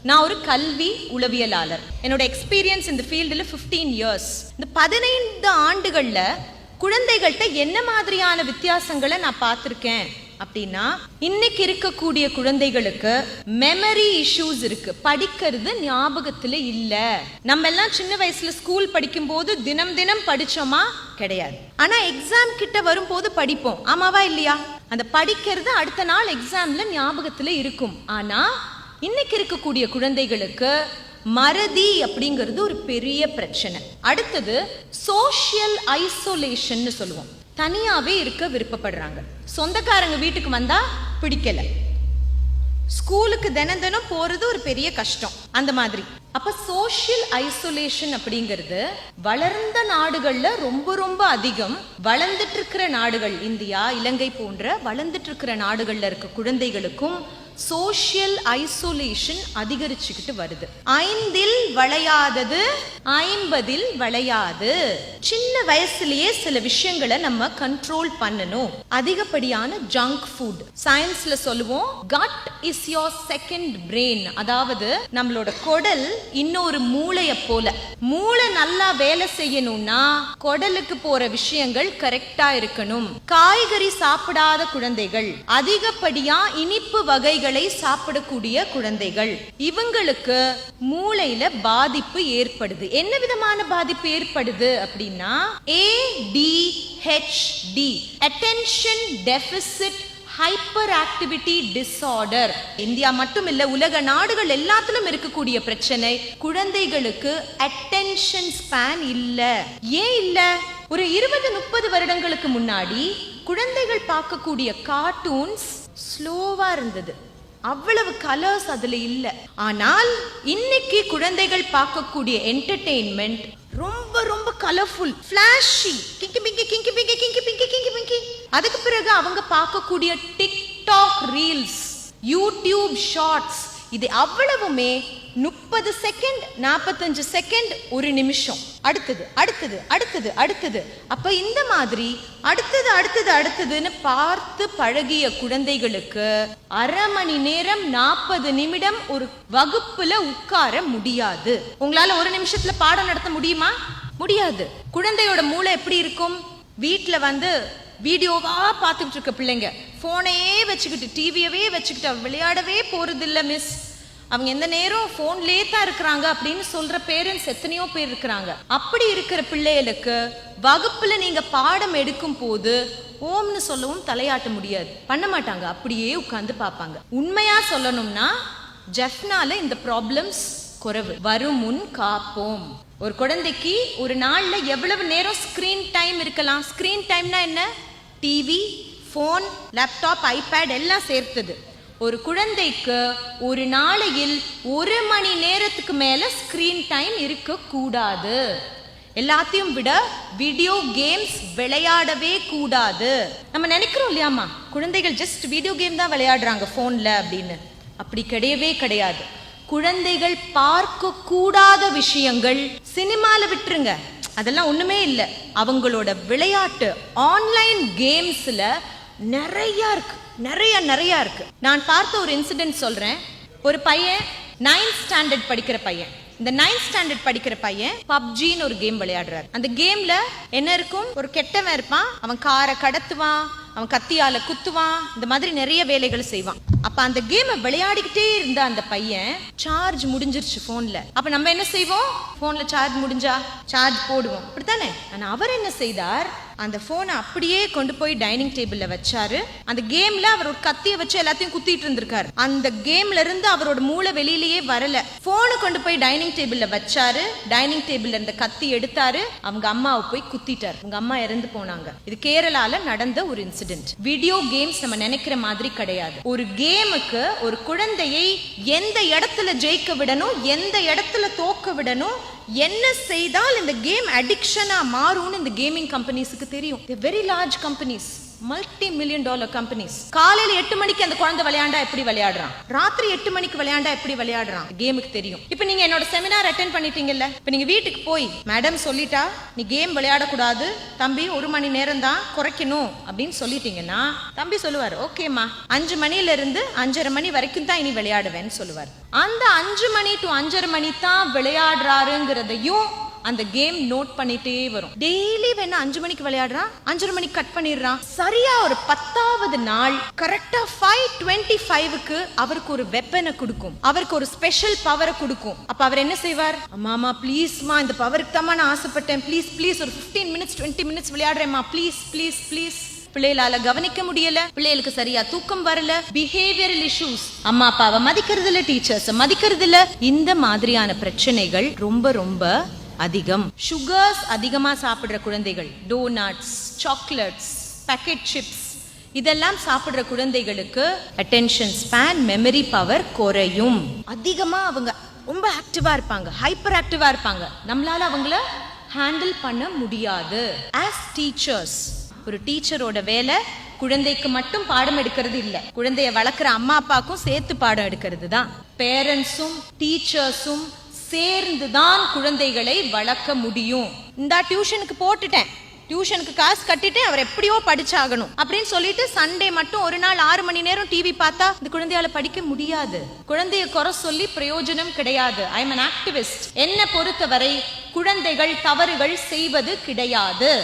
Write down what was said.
நான் ஒரு கல்வி உளவியலாளர். என்னோட எக்ஸ்பீரியன்ஸ் இந்த ஃபீல்டில் 15 இயர்ஸ். இந்த 15 ஆண்டுகள்ல குழந்தைகள்கிட்ட என்ன மாதிரியான வித்தியாசங்களை நான் பார்த்துருக்கேன் அப்படின்னா, இன்னைக்கு இருக்கக்கூடிய குழந்தைகளுக்கு மெமரி இஷ்யூஸ் இருக்கு. படிக்கிறது ஞாபகத்துல இல்ல. நம்ம எல்லாம் சின்ன வயசுல ஸ்கூல் படிக்கும் போது தினம் தினம் படிச்சோமா? கிடையாது. ஆனா எக்ஸாம் கிட்ட வரும்போது படிப்போம், ஆமாவா இல்லையா? அந்த படிக்கிறது அடுத்த நாள் எக்ஸாம்ல ஞாபகத்துல இருக்கும். ஆனா இன்னைக்கு இருக்கக்கூடிய குழந்தைகளுக்கு மறதி அப்படிங்கிறது ஒரு பெரிய பிரச்சனை. அடுத்தது சோஷியல் ஐசோலேஷன் சொல்லுவோம். தனியாவே இருக்க விருப்பப்படுறாங்க. சொந்தக்காரங்க வீட்டுக்கு வந்தா பிடிக்கல. ஸ்கூலுக்கு தினம் தினம் போறது ஒரு பெரிய கஷ்டம். அந்த மாதிரி அப்ப சோஷியல் ஐசோலேஷன் அப்படிங்கிறது வளர்ந்த நாடுகள்ல ரொம்ப ரொம்ப அதிகம். வளர்ந்துட்டு இருக்கிற நாடுகள், இந்தியா, இலங்கை போன்ற வளர்ந்துட்டு இருக்கிற நாடுகள்ல இருக்க குழந்தைகளுக்கும் சோஷியல் ஐசோலேஷன் அதிகரிச்சுக்கிட்டு வருது. 5இல் வளையாதது 50இல் வளையாது. சின்ன வயசுலயே சில விஷயங்களை நம்ம கண்ட்ரோல் பண்ணணும். அதிகப்படியான ஜங்க் ஃபுட், சயின்ஸ்ல சொல்லுவோம் cut is your second brain. அதாவது நம்மளோட குடல் இன்னொரு மூளைய போல. மூளை நல்லா வேலை செய்யணும்னா குடலுக்கு போற விஷயங்கள் கரெக்டா இருக்கணும். காய்கறி சாப்பிடாத குழந்தைகள், அதிகப்படியா இனிப்பு வகைகள் சாப்பிடக்கூடிய குழந்தைகள், இவங்களுக்கு மூளையில பாதிப்பு ஏற்படுது. என்ன விதமான பாதிப்பு ஏற்படுது அப்படின்னா ADHD, Attention Deficit Hyperactivity Disorder. India மட்டும் இல்ல, உலக நாடுகள் எல்லாத்திலும் இருக்கக்கூடிய பிரச்சனை. குழந்தைகளுக்கு அட்டென்ஷன் ஸ்பேன் இல்ல. ஏன் இல்ல? ஒரு 20-30 வருடங்களுக்கு முன்னாடி குழந்தைகள் பார்க்கக்கூடிய கார்ட்டூன்ஸ் ஸ்லோவா இருந்தது. அவ்வளவு கலர்ஸ் அதுல இல்ல. ஆனால் இன்னைக்கு குழந்தைகள் பார்க்கக்கூடிய என்டர்டெயின்மெண்ட் ரொம்ப ரொம்ப கலர்ஃபுல், ஃபிளாஷி, கிங்கி பிங்கி கிங்கி பிங்கி கிங்கி பிங்கி கிங்கி பிங்கி. அதுக்கு பிறகு அவங்க பார்க்கக்கூடிய டிக்டாக் ரீல்ஸ், யூடியூப் ஷார்ட்ஸ், இது அவ்வளவுமே 30 செகண்ட், 45 செகண்ட், ஒரு நிமிஷம், அடுத்தது அடுத்தது அடுத்தது அடுத்தது. அப்ப இந்த மாதிரி அடுத்தது அடுத்தது அடுத்ததுன்னு பார்த்து பழகிய குழந்தைகளுக்கு அரை மணி நேரம் 40 நிமிடம் ஒரு வகுப்புல உட்கார முடியாது. உங்களால ஒரு நிமிஷத்துல பாடம் நடத்த முடியுமா? முடியாது. குழந்தையோட மூளை எப்படி இருக்கும்? வீட்டுல வீடியோவா பார்த்துக்கிட்டு இருக்க பிள்ளைங்க, போனையே வச்சுக்கிட்டு, டிவியவே வச்சுக்கிட்டு விளையாடவே போறது இல்ல மிஸ், அவங்க எந்த நேரம் போன்லயே தான் இருக்கிறாங்க அப்படின்னு சொல்ற பேரண்ட்ஸ் எத்தனையோ பேர் இருக்கிறாங்க. அப்படி இருக்கிற பிள்ளைகளுக்கு வகுப்புல நீங்க பாடம் எடுக்கும் போது ஓம்னு சொல்லவும் தலையாட்ட முடியாது, பண்ண மாட்டாங்க, அப்படியே உட்கார்ந்து பார்ப்பாங்க. உண்மையா சொல்லணும்னா ஜெஃப்னால இந்த ப்ராப்ளம்ஸ் குறைவு. வரும் முன் காப்போம். ஒரு குழந்தைக்கு ஒரு நாள்ல எவ்வளவு நேரம் ஸ்கிரீன் டைம் இருக்கலாம்? ஸ்கிரீன் டைம்னா என்ன? டிவி, போன், லேப்டாப், ஐபேட் எல்லாம் சேர்த்தது. ஒரு குழந்தைக்கு ஒரு நாளையில் 1 மணி நேரத்துக்கு மேல ஸ்கிரீன் டைம் இருக்க கூடாது. எல்லாத்தையும் விட வீடியோ கேம்ஸ் விளையாடவே கூடாது. நம்ம நினைக்கிறோம் இல்லையாமா, குழந்தைகள் ஜஸ்ட் வீடியோ கேம் தான் விளையாடுறாங்க போன்ல அப்படின்னு. அப்படி கிடையவே கிடையாது. குழந்தைகள் பார்க்க கூடாத விஷயங்கள் சினிமால விட்டுருங்க, அதெல்லாம் ஒண்ணுமே இல்லை. அவங்களோட விளையாட்டு ஆன்லைன் கேம்ஸ்ல நிறைய இருக்கு, நிறைய இருக்கு. நான் பார்த்த ஒரு இன்சிடென்ட் சொல்றேன். ஒரு பையன் 9th ஸ்டாண்டர்ட் படிக்கிற பையன். இந்த 9th ஸ்டாண்டர்ட் படிக்கிற பையன் பப்ஜின்னு ஒரு கேம் விளையாடுறாரு. அந்த கேம்ல என்ன இருக்கும்? ஒரு கெட்டவன் இருப்பான், அவன் காரை கடத்துவான், அவன் கத்தியால குத்துவான், இந்த மாதிரி நிறைய வேலைகள் செய்வான். அப்ப அந்த கேமை விளையாடிக்கிட்டே இருந்த அந்த பையன் சார்ஜ் முடிஞ்சிருச்சு போன்ல. அப்ப நம்ம என்ன செய்வோம்? போன்ல சார்ஜ் முடிஞ்சா சார்ஜ் போடுவோம், அப்படித்தானே? ஆனா அவர் என்ன செய்தார்? அந்த போனை அப்படியே கொண்டு போய் டைனிங் டேபிள்ல வச்சாரு. அந்த கேம்ல அவர் ஒரு கத்தியை வச்சு எல்லாத்தையும் குத்திட்டு இருந்திருக்காரு. அந்த கேம்ல இருந்து அவரோட மூளை வெளியிலேயே வரல. போனை கொண்டு போய் டைனிங் டேபிள்ல வச்சாரு. டைனிங் டேபிள்ல இருந்த கத்தி எடுத்தாரு, அவங்க அம்மாவை போய் குத்திட்டாரு. அவங்க அம்மா இறந்து போனாங்க. இது கேரளால நடந்த ஒரு இன்சிடென்ட். வீடியோ கேம்ஸ் நம்ம நினைக்கிற மாதிரி கிடையாது. ஒரு கேமுக்கு ஒரு குழந்தையை எந்த இடத்துல ஜெயிக்க விடணும், எந்த இடத்துல தோக்க விடணும், என்ன செய்தால் இந்த கேம் அடிக்ஷனா மாறும்னு இந்த கேமிங் கம்பெனிஸ்க்கு தெரியும். Very large companies, multi-million-dollar companies. காலையில 8 மணிக்கு அந்த குழந்தை விளையாண்டா எப்படி விளையாடுறான், ராத்திரி 8 மணிக்கு விளையாண்டா எப்படி விளையாடுறான், கேமுக்கு தெரியும். இப்ப நீங்க என்னோட செமினார் அட்டென்ட் பண்ணிட்டீங்கல்ல, இப்ப நீங்க வீட்டுக்கு போய் மேடம் சொல்லிட்டா நீ கேம் விளையாடக்கூடாது தம்பி, 1 மணி நேரம் தான் குறைக்கணும் அப்படின்னு சொல்லிட்டீங்கன்னா தம்பி சொல்லுவார், ஓகேம்மா 5 மணில இருந்து 5:30 மணி வரைக்கும் தான் இனி விளையாடுவேன்னு சொல்லுவார். அந்த 5 மணி டு 5:30 மணி தான் விளையாடுறாருங்கிறதையும் அந்த கேம் நோட் பண்ணிட்டே வரும். டெய்லி வேணா 5 மணிக்கு விளையாடுறான், 5:30 மணிக்கு கட் பண்ணிடுறான். சரியா ஒரு 10வது நாள் கரெக்டா 5:25க்கு அவருக்கு ஒரு வெப்பனை கொடுக்கும், அவருக்கு ஒரு ஸ்பெஷல் பவரை கொடுக்கும். அப்ப அவர் என்ன செய்வார், அம்மா ப்ளீஸ்மா இந்த பவருக்கு தான் நான் ஆசைப்பட்டேன், ப்ளீஸ் ப்ளீஸ் ஒரு 15 மினிட்ஸ் 20 மினிட்ஸ் விளையாடுறேம்மா, ப்ளீஸ் ப்ளீஸ் ப்ளீஸ். பிள்ளைகளால கவனிக்க முடியல, பிள்ளைகளுக்கு சரியா தூக்கம் வரல, பிஹேவியரல் இஷ்யூஸ், அம்மா அப்பாவை மதிக்கிறது இல்ல, டீச்சர்ஸ் மதிக்கிறது இல்ல, இந்த மாதிரியான பிரச்சனைகள் ரொம்ப ரொம்ப அதிகம். சுகர்ஸ் அதிகமா சாப்பிடுற குழந்தைகள், டோனட்ஸ், சாக்லேட்ஸ், பேக்கெட் சிப்ஸ் இதெல்லாம் சாப்பிடுற குழந்தைகளுக்கு அட்டென்ஷன் ஸ்பேன், மெமரி பவர் குறையும். அதிகமா அவங்க ரொம்ப ஆக்டிவா இருப்பாங்க, ஹைப்பர் ஆக்டிவா இருப்பாங்க, நம்மளால அவங்கள ஹேண்டில் பண்ண முடியாது. ஆஸ் டீச்சர்ஸ், ஒரு டீச்சரோட வேலை குழந்தைக்கு மட்டும் பாடம் எடுக்கிறது இல்ல, குழந்தைய வளர்க்குற அம்மா அப்பாக்கும் சேர்த்து பாடம் எடுக்கிறது தான். பேரண்ட்ஸும் டீச்சர்ஸும் சேர்ந்துதான் குழந்தைகளை வளர்க்க முடியும். இந்த டியூஷனுக்கு போட்டுட்டேன், டியூஷனுக்கு காசு கட்டிட்டேன், அவர் எப்படியோ படிச்சாகணும் அப்படின்னு சொல்லிட்டு சண்டே மட்டும் ஒரு நாள் 6 மணி நேரம் டிவி பார்த்தா இந்த குழந்தையால படிக்க முடியாது. குழந்தைய குறை சொல்லி பிரயோஜனம் கிடையாது. I am an activist. என்ன பொறுத்தவரை குழந்தைகள் தவறுகள் செய்வது கிடையாது.